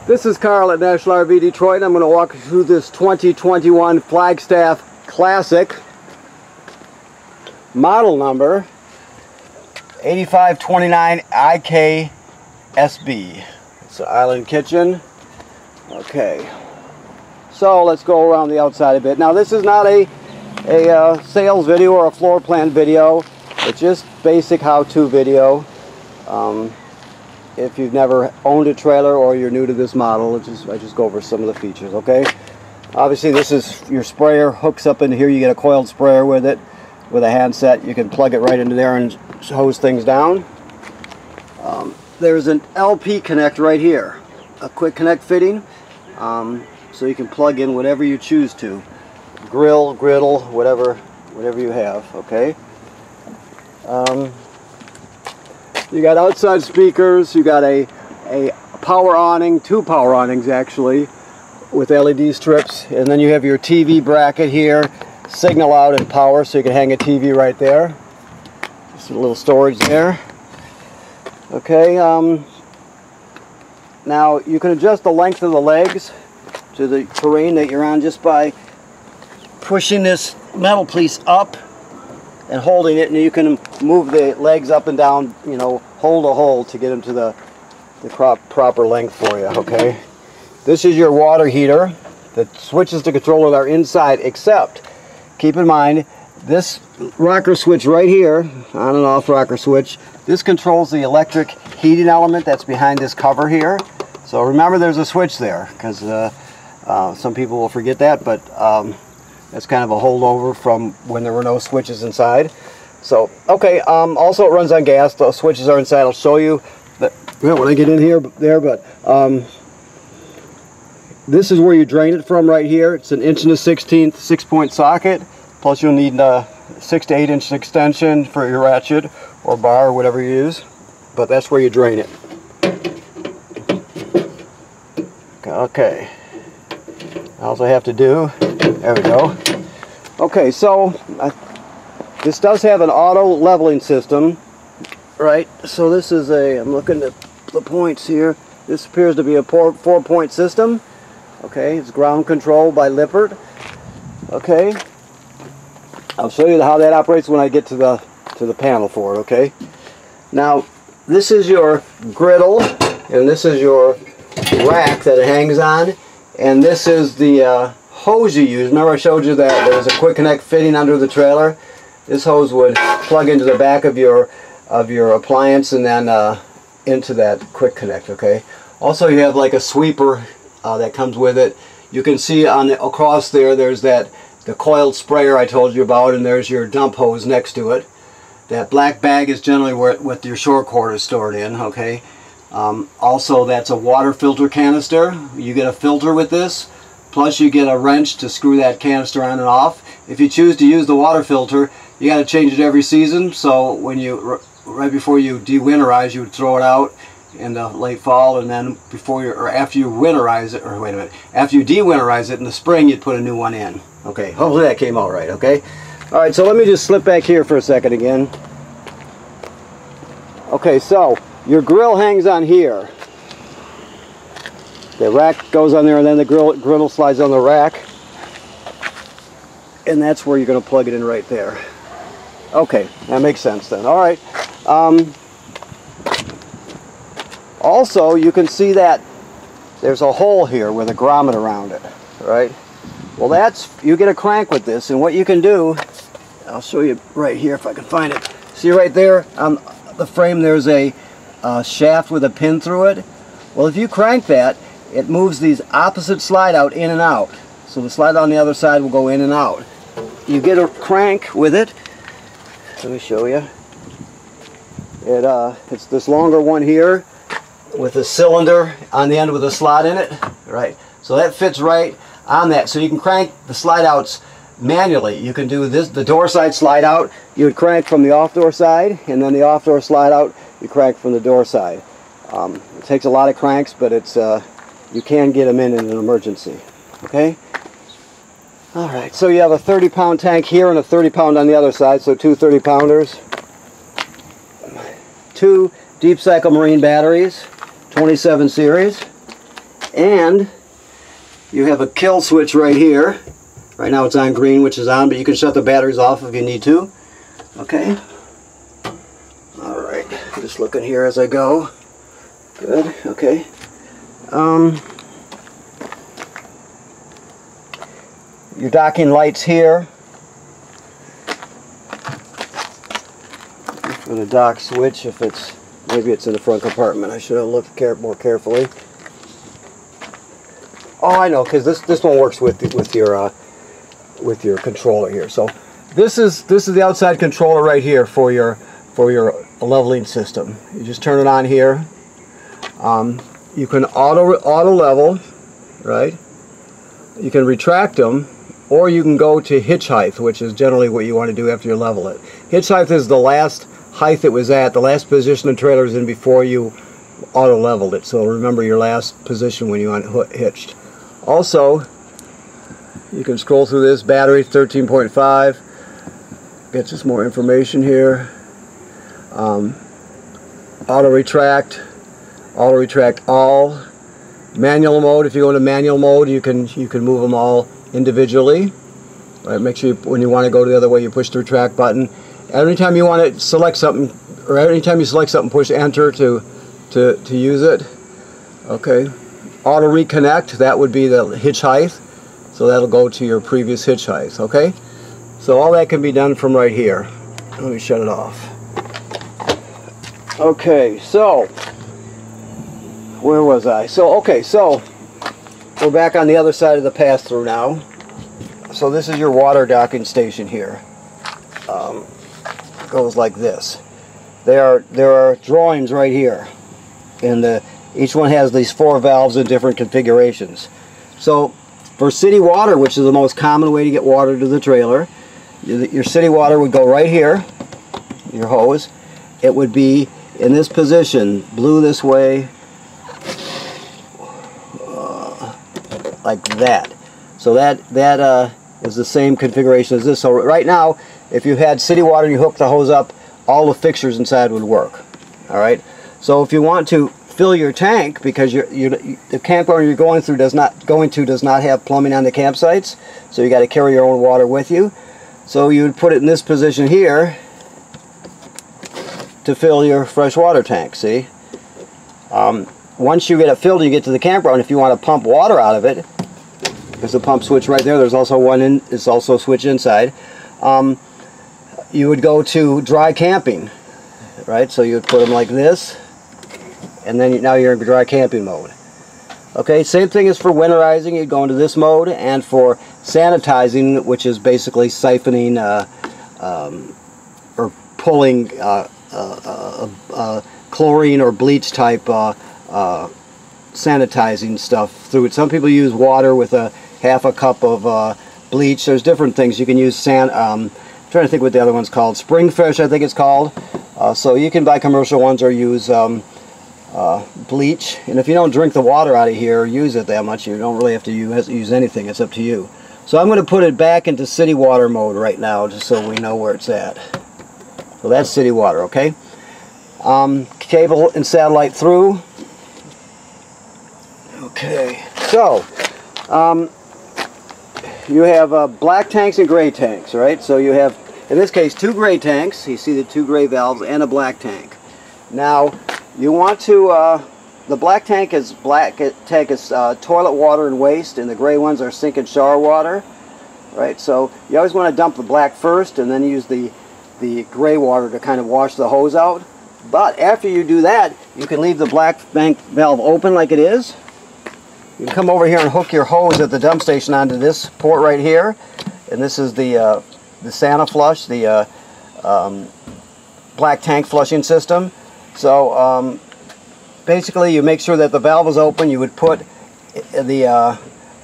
This is Carl at National RV Detroit, and I'm going to walk you through this 2021 Flagstaff Classic, model number 8529 IKSB. It's an island kitchen. Okay, so let's go around the outside a bit. Now this is not a sales video or a floor plan video. It's just basic how-to video. If you've never owned a trailer or you're new to this model, I just go over some of the features, okay? Obviously this is your sprayer, hooks up in here. You get a coiled sprayer with it, with a handset. You can plug it right into there and hose things down. There's an LP connect right here, a quick connect fitting, so you can plug in whatever you choose to. Grill, griddle, whatever you have, okay? You got outside speakers, you got a power awning, two power awnings actually, with LED strips, and then you have your TV bracket here, signal out and power, so you can hang a TV right there. Just a little storage there. Okay, now you can adjust the length of the legs to the terrain that you're on just by pushing this metal piece up and holding it, and you can move the legs up and down, you know, hole to hole to get them to the proper length for you, okay? This is your water heater. The switches to control it are inside, except, keep in mind, this rocker switch right here, on and off rocker switch, this controls the electric heating element that's behind this cover here. So remember there's a switch there, because some people will forget that, but that's kind of a holdover from when there were no switches inside. So, okay, also it runs on gas. The switches are inside. I'll show you that when I get in here, but this is where you drain it from right here. It's an 1 1/16" 6-point socket. Plus you'll need a 6 to 8 inch extension for your ratchet or bar or whatever you use. But that's where you drain it. Okay. All I have to do, there we go. Okay, so this does have an auto leveling system, right? So this is I'm looking at the points here. This appears to be a 4-point system. Okay, it's ground controlled by Lippert. Okay, I'll show you how that operates when I get to the panel for it. Okay, now this is your griddle, and this is your rack that it hangs on, and this is the hose you use. Remember I showed you that there's a quick connect fitting under the trailer. This hose would plug into the back of your appliance and then into that quick connect. Okay. Also you have like a sweeper that comes with it. You can see across there's the coiled sprayer I told you about, and there's your dump hose next to it. That black bag is generally what your short cord is stored in. Okay. Also that's a water filter canister. You get a filter with this. Plus you get a wrench to screw that canister on and off. If you choose to use the water filter, you got to change it every season. So when right before you de-winterize, you would throw it out in the late fall, and then after you winterize it, or wait a minute, after you de-winterize it in the spring, you'd put a new one in. Okay, hopefully that came out right. Okay. All right, so let me just slip back here for a second again. Okay, so your grill hangs on here. The rack goes on there, and then the griddle slides on the rack, and that's where you're going to plug it in right there. Okay, that makes sense then. All right. Also, you can see that there's a hole here with a grommet around it, right? Well, you get a crank with this, and what you can do, I'll show you right here if I can find it. See right there on the frame, there's a shaft with a pin through it. Well, if you crank that, it moves these opposite slide out in and out. So the slide on the other side will go in and out. You get a crank with it. Let me show you. It's this longer one here with a cylinder on the end with a slot in it. Right. So that fits right on that. So you can crank the slide outs manually. You can do this, the door side slide out, you would crank from the off door side, and then the off door slide out, you crank from the door side. It takes a lot of cranks, but it's you can get them in an emergency. Okay? Alright, so you have a 30-pound tank here and a 30-pound on the other side, so two 30-pounders. 2 deep cycle marine batteries, 27 series. And you have a kill switch right here. Right now it's on green, which is on, but you can shut the batteries off if you need to. Okay. Alright, just looking here as I go. Good, okay. Your docking lights here. For the dock switch, if it's, maybe it's in the front compartment. I should have looked more carefully. Oh, I know, because this one works with your controller here. So this is the outside controller right here for your leveling system. You just turn it on here. You can auto level, right? You can retract them, or you can go to hitch height, which is generally what you want to do after you level it. Hitch height is the last height it was at, the last position the trailer was in before you auto leveled it. So remember your last position when you unhitched. Also, you can scroll through this. Battery 13.5. Gets us more information here. Auto retract all. Manual mode. If you go into manual mode, you can move them all individually. Right, make sure when you want to go the other way, you push the retract button. Anytime you want to select something, or anytime you select something, push enter to use it. Okay. Auto reconnect, that would be the hitch height. So that'll go to your previous hitch height. Okay. So all that can be done from right here. Let me shut it off. Okay, so where was I? So okay, so we're back on the other side of the pass-through now. So this is your water docking station here. Goes like this. There are drawings right here, and each one has these 4 valves in different configurations. So for city water, which is the most common way to get water to the trailer, your city water would go right here, your hose. It would be in this position, blue this way, like that. So that is the same configuration as this. So right now, if you had city water and you hook the hose up, all the fixtures inside would work. All right. So if you want to fill your tank, because the campground you're going to does not have plumbing on the campsites, so you got to carry your own water with you. So you would put it in this position here to fill your fresh water tank. See. Once you get it filled, you get to the campground. If you want to pump water out of it, there's a pump switch right there. There's also one in. It's also a switch inside. You would go to dry camping, right? So you would put them like this, and then now you're in dry camping mode. Okay, same thing as for winterizing. You'd go into this mode, and for sanitizing, which is basically siphoning or pulling chlorine or bleach type sanitizing stuff through it. Some people use water with half a cup of bleach. There's different things you can use. I'm trying to think what the other one's called. Springfish, I think it's called. So you can buy commercial ones or use bleach. And if you don't drink the water out of here or use it that much, you don't really have to use anything. It's up to you. So I'm going to put it back into city water mode right now, just so we know where it's at. So that's city water, okay? Cable and satellite through. Okay, so you have black tanks and gray tanks, right? So you have, in this case, 2 gray tanks. You see the 2 gray valves and a black tank. Now, you want to, the black tank is toilet water and waste, and the gray ones are sink and shower water, right? So you always want to dump the black first and then use the gray water to kind of wash the hose out. But after you do that, you can leave the black tank valve open like it is. You can come over here and hook your hose at the dump station onto this port right here, and this is the Santa flush, the black tank flushing system. So basically, you make sure that the valve is open. You would put the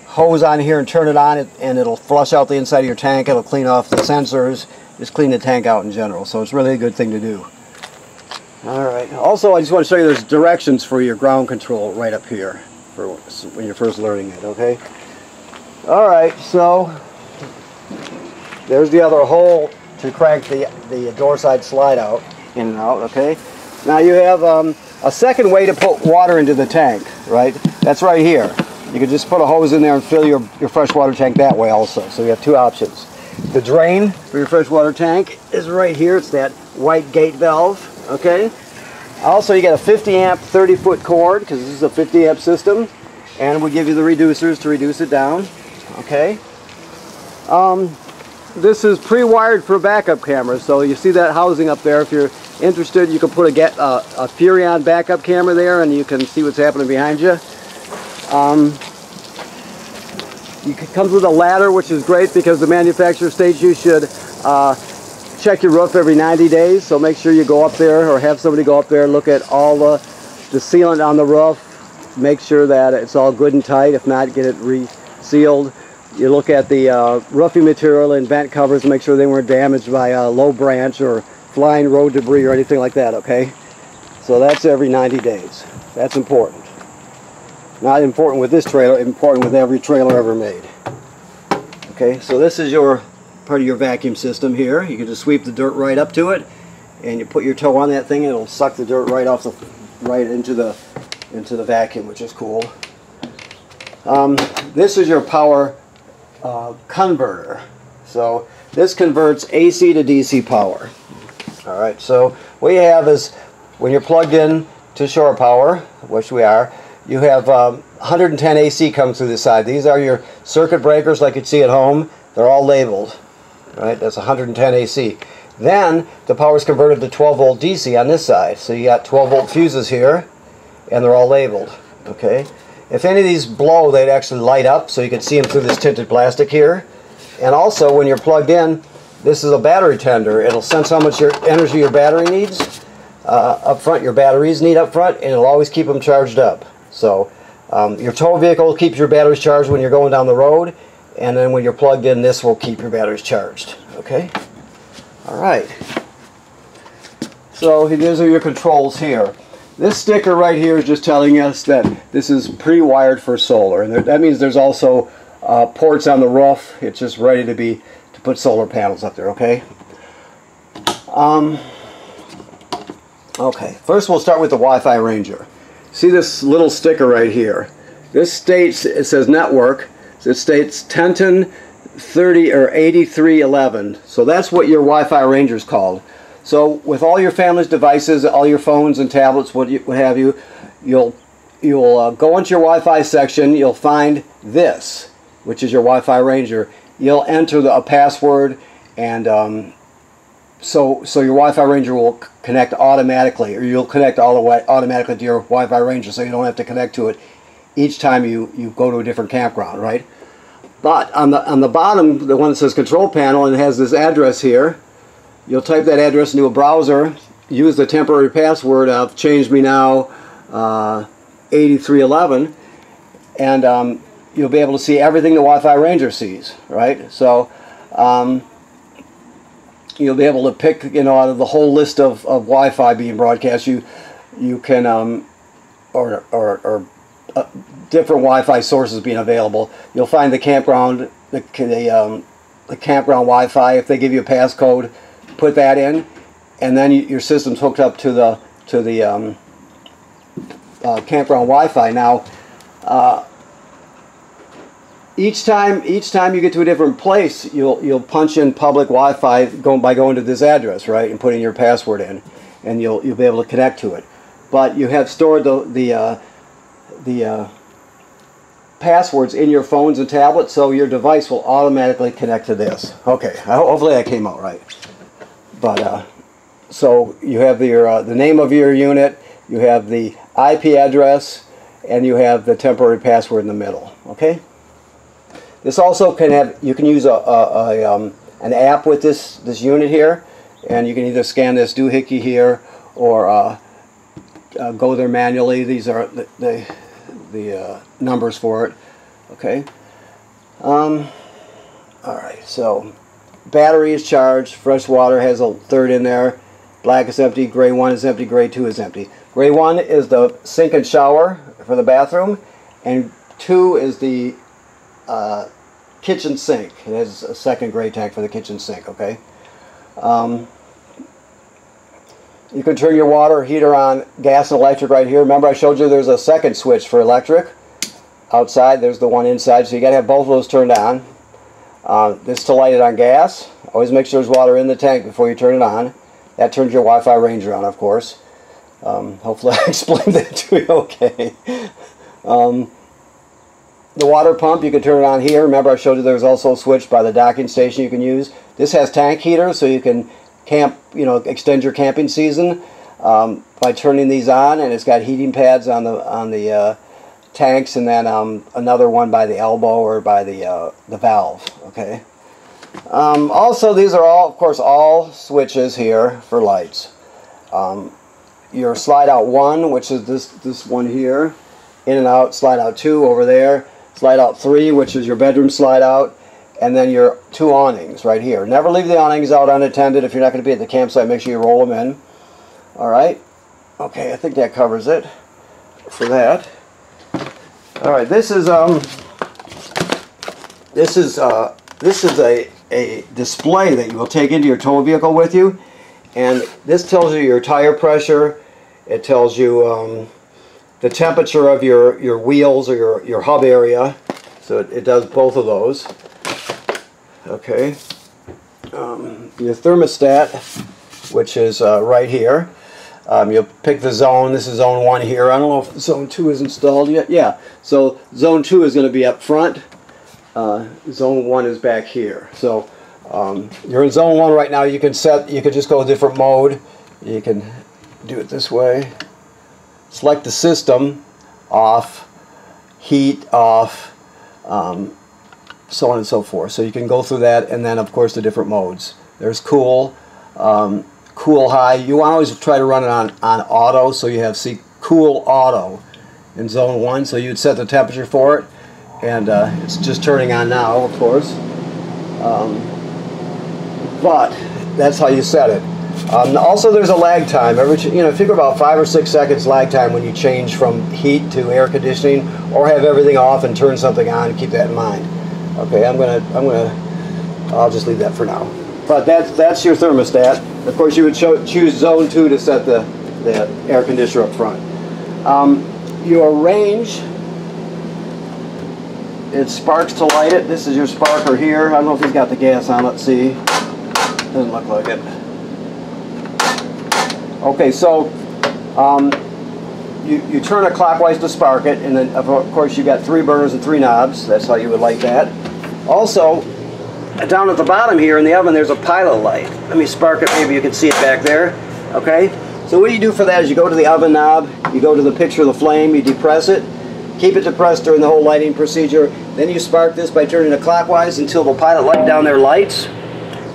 hose on here and turn it on, and it'll flush out the inside of your tank. It'll clean off the sensors, just clean the tank out in general. So it's really a good thing to do. All right. Also, I just want to show you there's directions for your ground control right up here for when you're first learning it. Okay. All right. So there's the other hole to crank the door side slide out in and out. Okay. Now you have a second way to put water into the tank. Right. That's right here. you can just put a hose in there and fill your freshwater tank that way also. So you have two options. The drain for your freshwater tank is right here. It's that white gate valve, okay? Also, you got a 50 amp 30-foot cord, because this is a 50 amp system, and we give you the reducers to reduce it down, okay? This is pre-wired for backup cameras, so you see that housing up there. If you're interested, you can put a Furrion backup camera there, and you can see what's happening behind you. It comes with a ladder, which is great because the manufacturer states you should check your roof every 90 days. So make sure you go up there or have somebody go up there and look at all the sealant on the roof. Make sure that it's all good and tight. If not, get it resealed. You look at the roofing material and vent covers and make sure they weren't damaged by a low branch or flying road debris or anything like that, okay? So that's every 90 days. That's important. Not important with this trailer, important with every trailer ever made. Okay, so this is your part of your vacuum system here. You can just sweep the dirt right up to it, and you put your toe on that thing, and it'll suck the dirt right off into the vacuum, which is cool. This is your power converter. So this converts AC to DC power. All right. So what you have is when you're plugged in to shore power, which we are. You have 110 AC coming through the side. These are your circuit breakers like you'd see at home. They're all labeled. Right? That's 110 AC. Then the power is converted to 12 volt DC on this side. So you got 12 volt fuses here, and they're all labeled. Okay. If any of these blow, they'd actually light up, so you can see them through this tinted plastic here. And also, when you're plugged in, this is a battery tender. It'll sense how much energy your battery needs up front. Your batteries need up front, and it'll always keep them charged up. So your tow vehicle keeps your batteries charged when you're going down the road, and then when you're plugged in, this will keep your batteries charged. Okay? All right. So these are your controls here. This sticker right here is just telling us that this is pre-wired for solar, and that means there's also ports on the roof. It's just ready to put solar panels up there. Okay. Okay. First, we'll start with the Wi-Fi Ranger. See this little sticker right here? This states, it says network. It states Tenton 30 or 8311. So that's what your Wi-Fi Ranger is called. So with all your family's devices, all your phones and tablets, what have you, you'll go into your Wi-Fi section. You'll find this, which is your Wi-Fi Ranger. You'll enter a password, and so your Wi-Fi Ranger will connect automatically, or you'll connect all the way automatically to your Wi-Fi Ranger, so you don't have to connect to it each time you go to a different campground, right? But on the bottom, the one that says Control Panel, and it has this address here. You'll type that address into a browser, use the temporary password of Change Me Now 8311, and you'll be able to see everything the Wi-Fi Ranger sees, right? So you'll be able to pick, out of the whole list of Wi-Fi being broadcast, you can different Wi-Fi sources being available. You'll find the campground, the campground Wi-Fi. If they give you a passcode, put that in, and then your system's hooked up to the campground Wi-Fi. Now, each time you get to a different place, you'll punch in public Wi-Fi by going to this address, right, and putting your password in, and you'll be able to connect to it. But you have stored the passwords in your phones and tablets, so your device will automatically connect to this. Okay, hopefully that came out right. But so you have the name of your unit, you have the IP address, and you have the temporary password in the middle. Okay. This also you can use an app with this unit here, and you can either scan this doohickey here or go there manually. These are the numbers for it. Okay. All right. So battery is charged. Fresh water has a third in there. Black is empty. Gray 1 is empty. Gray 2 is empty. Gray 1 is the sink and shower for the bathroom, and 2 is the kitchen sink. It has a second gray tank for the kitchen sink. Okay. You can turn your water heater on gas and electric right here. Remember I showed you there's a second switch for electric. outside, there's the one inside, so you got to have both of those turned on. This to light it on gas. Always make sure there's water in the tank before you turn it on. That turns your Wi-Fi ranger on, of course. Hopefully I explained that to you okay. The water pump, you can turn it on here. Remember I showed you there's also a switch by the docking station you can use. This has tank heaters, so you can camp, extend your camping season by turning these on, and it's got heating pads on the tanks, and then another one by the elbow or by the valve. Okay. Also, these are all, of course, all switches here for lights. Your slide out 1, which is this one here, in and out. Slide out 2 over there. Slide out 3, which is your bedroom slide out, and then your 2 awnings right here. Never leave the awnings out unattended. If you're not going to be at the campsite, make sure you roll them in. All right. Okay, I think that covers it for that. All right, this is a display that you will take into your tow vehicle with you, and this tells you your tire pressure. It tells you the temperature of your wheels or your hub area, so it does both of those. Okay. Your thermostat, which is right here. You'll pick the zone. This is zone 1 here. I don't know if zone 2 is installed yet. Yeah, so zone 2 is going to be up front. Zone 1 is back here. So you're in zone 1 right now. You can just go a different mode. You can do it this way. Select the system, off, heat, off, so on and so forth. So you can go through that, and then of course the different modes. There's cool, cool high. You want to always try to run it on auto, so you have cool auto in zone 1. So you'd set the temperature for it, and it's just turning on now, of course. But that's how you set it. Also, there's a lag time. Figure about 5 or 6 seconds lag time when you change from heat to air conditioning, or have everything off and turn something on. Keep that in mind. Okay, I'll just leave that for now. But that's your thermostat. Of course, you would choose zone 2 to set the air conditioner up front. Your range, it sparks to light it. This is your sparker here. I don't know if he's got the gas on. Let's see. Doesn't look like it. Okay, so you turn it clockwise to spark it, and then of course you got 3 burners and 3 knobs. That's how you would light that. Also, down at the bottom here in the oven, there's a pilot light. Let me spark it. Maybe you can see it back there. Okay. So what you do for that is you go to the oven knob, you go to the picture of the flame, you depress it, keep it depressed during the whole lighting procedure. Then you spark this by turning it clockwise until the pilot light down there lights.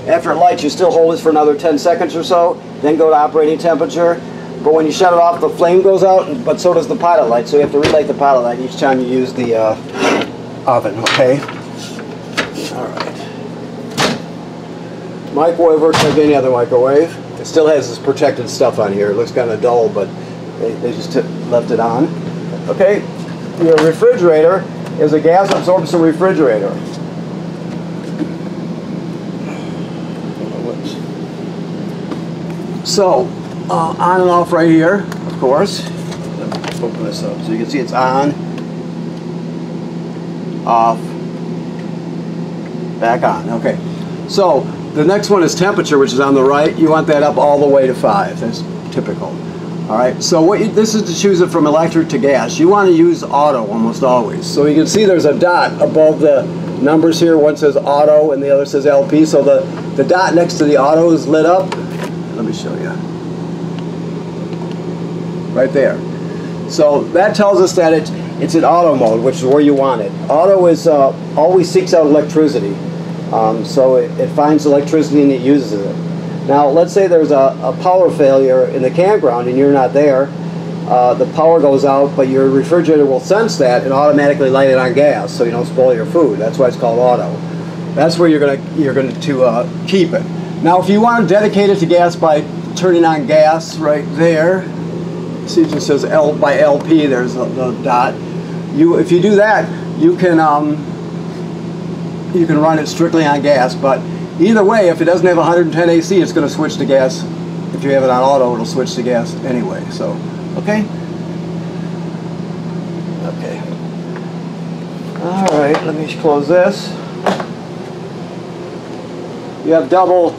After it lights, you still hold this for another 10 seconds or so, then go to operating temperature. But when you shut it off, the flame goes out, but so does the pilot light. So you have to relight the pilot light each time you use the oven, okay? All right. Microwave works like any other microwave. It still has this protected stuff on here. It looks kind of dull, but they just left it on. Okay, your refrigerator is a gas absorption refrigerator. So, on and off right here, of course. Let's open this up so you can see it's on, off, back on. Okay, so the next one is temperature, which is on the right. You want that up all the way to 5. That's typical. All right, so this is to choose it from electric to gas. You want to use auto almost always. So you can see there's a dot above the numbers here. One says auto and the other says LP. So the dot next to the auto is lit up. Let me show you. Right there. So that tells us that it's in auto mode, which is where you want it. Auto is always seeks out electricity. So it finds electricity and it uses it. Now let's say there's a power failure in the campground and you're not there. The power goes out, but your refrigerator will sense that and automatically light it on gas so you don't spoil your food. That's why it's called auto. That's where you're going to keep it. Now if you want to dedicate it to gas by turning on gas right there, see it just says L by LP, there's the dot. If you do that, you can run it strictly on gas, but either way, if it doesn't have 110 AC, it's going to switch to gas. If you have it on auto, it'll switch to gas anyway. So, okay? Okay. Okay, let me close this. You have double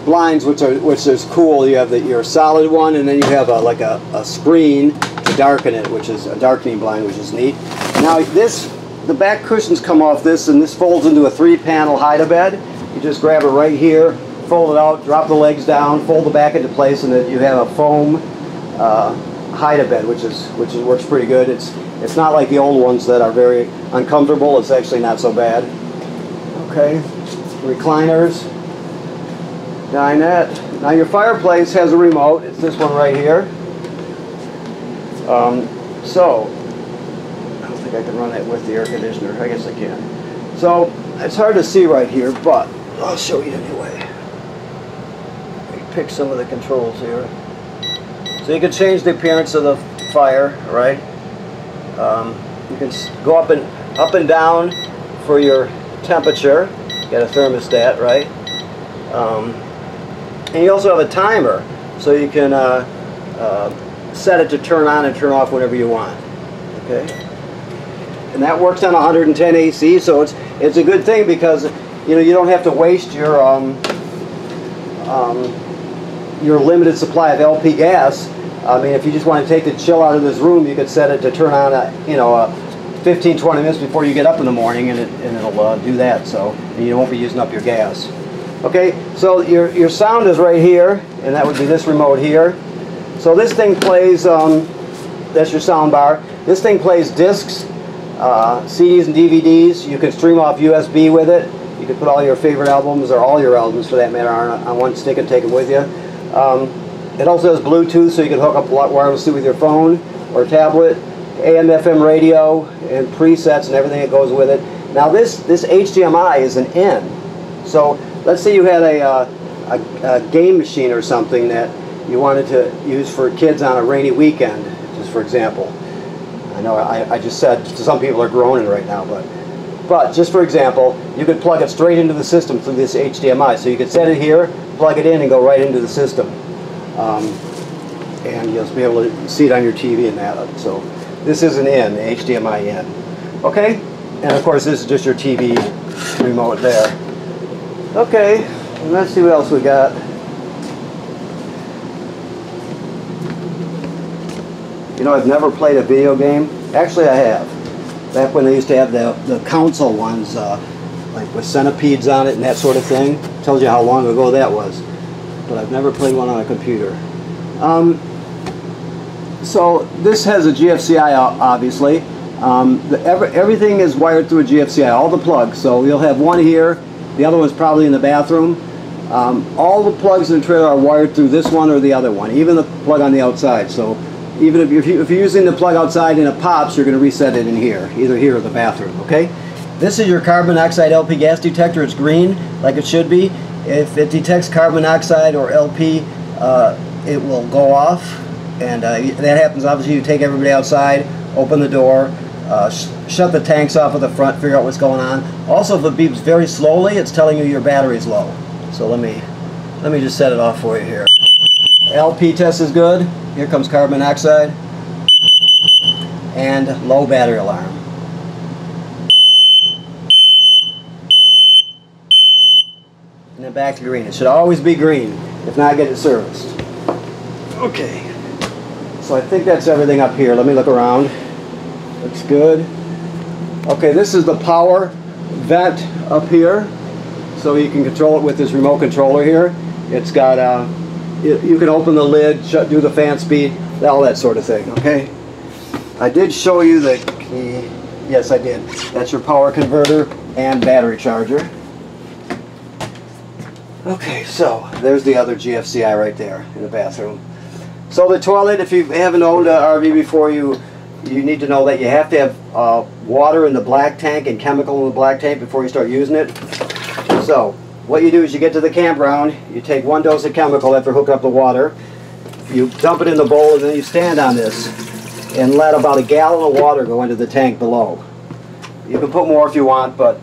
blinds, which is cool. You have your solid one, and then you have like a screen to darken it, which is a darkening blind, which is neat. Now the back cushions come off this, and this folds into a 3-panel hide-a-bed. You just grab it right here, fold it out, drop the legs down, fold the back into place, and then you have a foam hide-a-bed, which works pretty good. It's not like the old ones that are very uncomfortable. It's actually not so bad. Okay, recliners, dinette. Now your fireplace has a remote. It's this one right here. So I don't think I can run it with the air conditioner. I guess I can. So it's hard to see right here, but I'll show you anyway. Let me pick some of the controls here. So you can change the appearance of the fire, right? You can go up and down for your temperature. You got a thermostat, right? And you also have a timer, so you can set it to turn on and turn off whenever you want. Okay, and that works on 110 AC, so it's a good thing because you don't have to waste your limited supply of LP gas. I mean, if you just want to take the chill out of this room, you could set it to turn on 15-20 minutes before you get up in the morning, and it'll do that. So and you won't be using up your gas. Okay, so your sound is right here, and that would be this remote here. So this thing plays, that's your sound bar. This thing plays discs, CDs and DVDs. You can stream off USB with it. You can put all your favorite albums, or all your albums for that matter, on one stick and take them with you. It also has Bluetooth, so you can hook up wirelessly with your phone or tablet, AM, FM radio, and presets and everything that goes with it. Now this HDMI is an in. So let's say you had a game machine or something that you wanted to use for kids on a rainy weekend, just for example. I know I just said some people are groaning right now, but just for example, you could plug it straight into the system through this HDMI. So you could set it here, plug it in, and go right into the system. And you'll be able to see it on your TV and that. So this is an in, HDMI in. Okay, and of course this is just your TV remote there. Okay, let's see what else we got. I've never played a video game. Actually, I have. Back when they used to have the console ones, like with centipedes on it and that sort of thing. Tells you how long ago that was. But I've never played one on a computer. So this has a GFCI, obviously. Everything is wired through a GFCI, all the plugs. So you'll have one here. The other one's probably in the bathroom. All the plugs in the trailer are wired through this one or the other one, even the plug on the outside. So even if you're using the plug outside and it pops, you're going to reset it in here, either here or the bathroom. Okay. This is your carbon monoxide LP gas detector. It's green, like it should be. If it detects carbon monoxide or LP, it will go off, and that happens. Obviously, you take everybody outside, open the door, shut the tanks off at the front, figure out what's going on. Also, if it beeps very slowly, it's telling you your battery's low. So let me just set it off for you here. LP test is good. Here comes carbon monoxide and low battery alarm. And then back to green. It should always be green. If not, get it serviced. Okay. So I think that's everything up here. Let me look around. Looks good. Okay, this is the power vent up here. So you can control it with this remote controller here. It's got you can open the lid, do the fan speed, all that sort of thing. Okay. I did show you the key. Yes, I did. That's your power converter and battery charger. Okay, so there's the other GFCI right there in the bathroom. So the toilet, if you haven't owned an RV before, you need to know that you have to have water in the black tank and chemical in the black tank before you start using it. So what you do is you get to the campground, you take 1 dose of chemical after hooking up the water, you dump it in the bowl, and then you stand on this and let about 1 gallon of water go into the tank below. You can put more if you want, but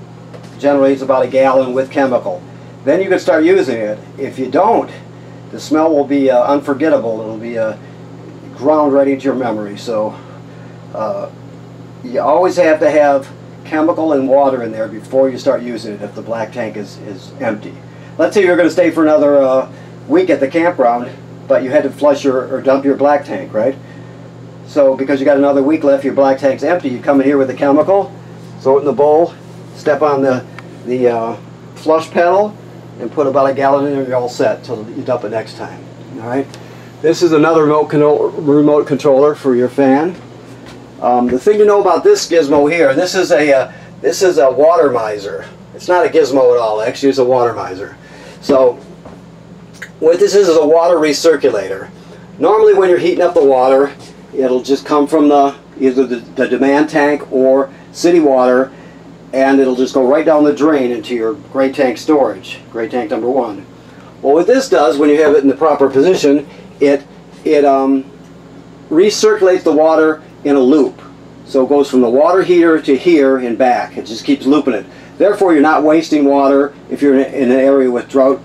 generally it's about 1 gallon with chemical. Then you can start using it. If you don't, the smell will be unforgettable. It'll be ground right into your memory. So you always have to have chemical and water in there before you start using it if the black tank is empty. Let's say you're going to stay for another week at the campground, but you had to flush or dump your black tank, right? So because you got another week left, your black tank's empty, you come in here with the chemical, throw it in the bowl, step on the flush pedal, and put about a gallon in and you're all set till you dump it next time. All right. This is another remote controller for your fan. The thing to know about this gizmo here, this is a water miser. It's not a gizmo at all. Actually, it's a water miser. So what this is a water recirculator. Normally, when you're heating up the water, it'll just come from either the demand tank or city water, and it'll just go right down the drain into your gray tank storage, gray tank number 1. Well, what this does, when you have it in the proper position, it recirculates the water in a loop. So it goes from the water heater to here and back. It just keeps looping it. Therefore, you're not wasting water if you're in an area with drought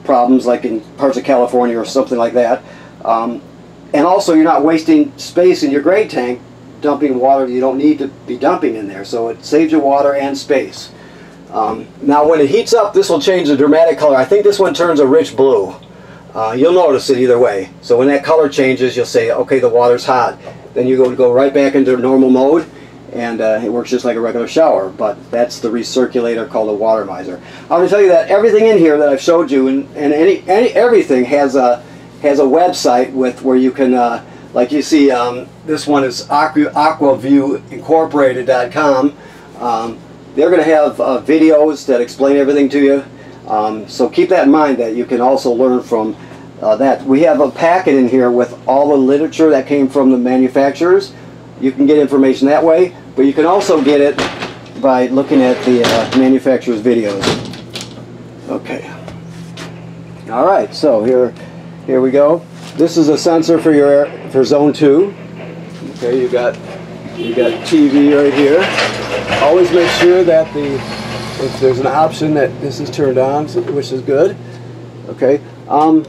problems, like in parts of California or something like that. And also, you're not wasting space in your gray tank dumping water you don't need to be dumping in there. So it saves you water and space. Now when it heats up, this will change the dramatic color. I think this one turns a rich blue. You'll notice it either way. So when that color changes, you'll say, okay, the water's hot. Then you go right back into normal mode, and it works just like a regular shower. But that's the recirculator called a water miser. I'm going to tell you that everything in here that I've showed you, and everything has a website where you can, like you see, this one is aquaviewincorporated.com. They're going to have videos that explain everything to you. So keep that in mind, that you can also learn from that. We have a packet in here with all the literature that came from the manufacturers. You can get information that way, but you can also get it by looking at the manufacturer's videos. Okay. All right. So here we go. This is a sensor for zone 2. Okay, you got TV right here. Always make sure that if there's an option that this is turned on, which is good. Okay. Let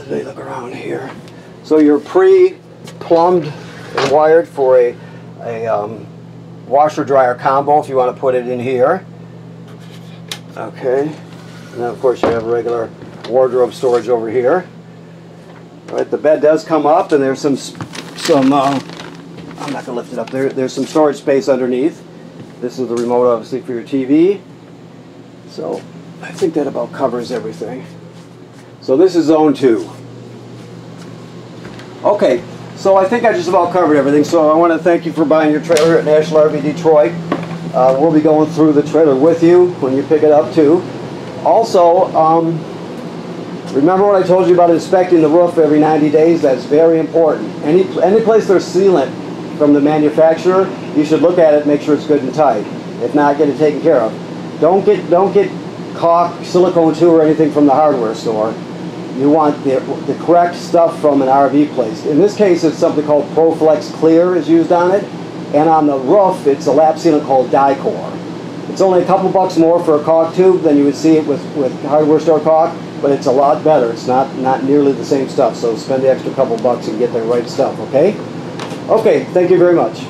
me look around here. So you're pre-plumbed and wired for a washer dryer combo if you want to put it in here. Okay. And then of course you have regular wardrobe storage over here. All right, the bed does come up, and there's some I'm not going to lift it up there. There's some storage space underneath. This is the remote, obviously, for your TV. So I think that about covers everything. So this is zone 2. Okay, so I think I just about covered everything. So I want to thank you for buying your trailer at National RV Detroit. We'll be going through the trailer with you when you pick it up too. Also, remember what I told you about inspecting the roof every 90 days? That's very important. Any place there's sealant from the manufacturer, you should look at it, make sure it's good and tight. If not, get it taken care of. Don't get caulk, silicone tube, or anything from the hardware store. You want the correct stuff from an RV place. In this case, it's something called ProFlex Clear is used on it, and on the roof, it's a lap sealant called Dicor. It's only a couple bucks more for a caulk tube than you would see it with hardware store caulk, but it's a lot better. It's not nearly the same stuff, so spend the extra couple bucks and get the right stuff, okay? Okay, thank you very much.